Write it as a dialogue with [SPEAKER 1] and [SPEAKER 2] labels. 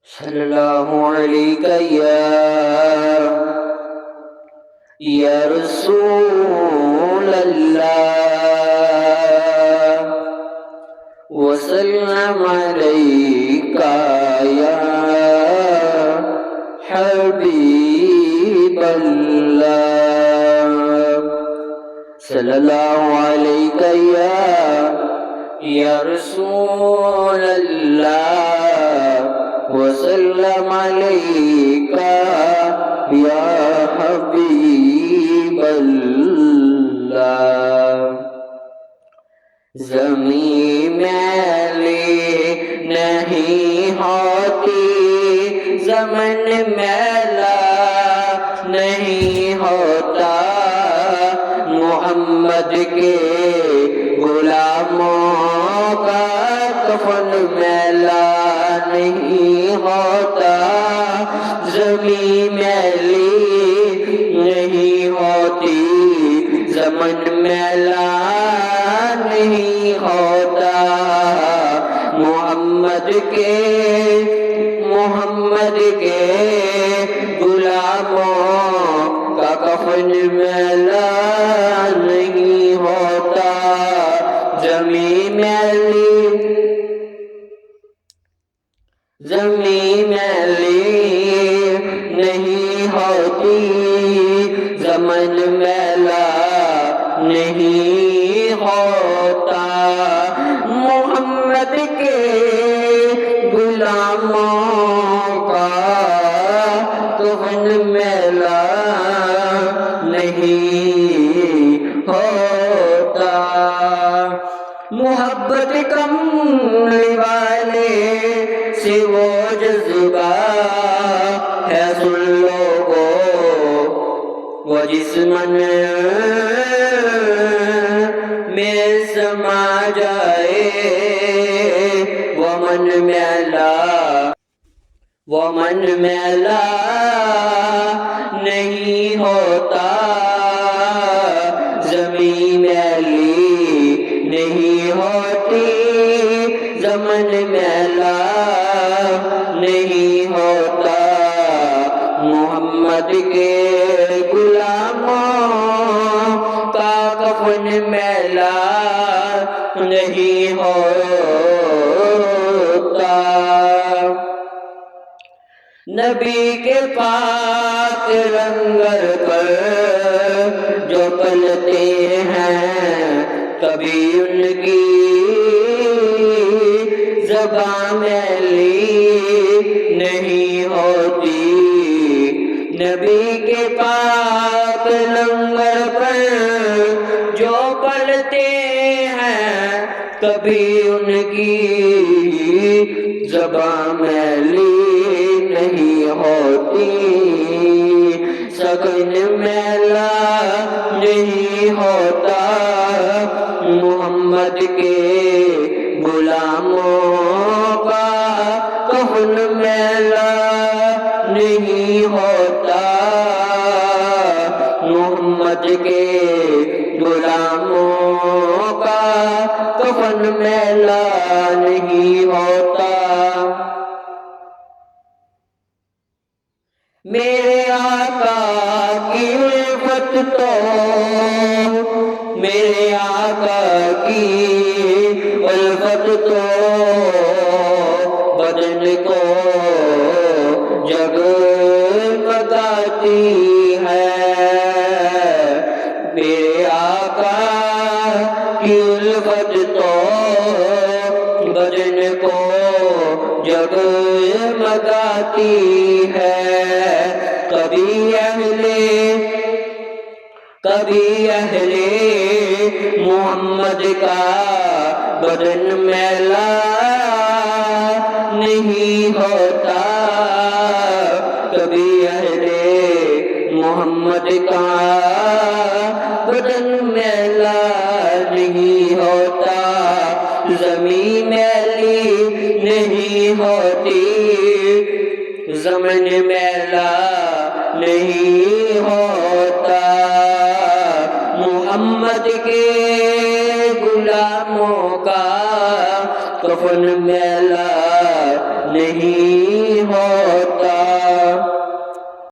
[SPEAKER 1] صلی اللہ علیہ یا رسول اللہ وسلم علیکہ یا حبیب اللہ صلی اللہ علیہ یا رسول اللہ وسلم علیکہ یا حبیب اللہ زمین میلی نہیں ہوتی زمن میلا نہیں ہوتا محمد کے غلاموں کا کفن میلا نہیں ہوتا زمین میلی نہیں ہوتی زمن میلا نہیں ہوتا محمد کے غلاموں کا کفن میلا نہیں ہوتا زمین میلی نہیں ہوتی زمن میلا نہیں ہوتا محمد کے غلاموں کا کفن میلا نہیں ہوتا محبت کملی والے سے وہ جذبہ ہے سن لوگوں وہ جس من میں سما جائے وہ من میلا نہیں ہوتا زمین میلی نہیں ہوتی زمن میلا نہیں ہوتا محمد کے غلاموں کا کفن میلا نہیں ہوتا نبی کے پاک لنگر پر جو پلتے ہیں کبھی ان کی زبان میلی نہیں ہوتی نبی کے پاک لنگر پر جو پلتے ہیں کبھی ان کی زبان میلی نہیں ہوتی سگن میلا نہیں ہوتا محمد کے غلاموں کا کفن میلا نہیں ہوتا محمد کے غلاموں کا کفن میلا نہیں ہوتا میرے آقا کی الفت تو میرے آقا کی الفت تو بدن کو جگمگاتی ہے میرے آقا کی الفت تو بدن کو جگمگاتی ہے کبھی اہل محمد کا بدن میلا نہیں ہوتا کبھی اہل محمد کا بدن میلا نہیں ہوتا زمین میلی نہیں ہوتی زمن میلا نہیں ہوتا محمد کے غلاموں کا کفن میلا نہیں ہوتا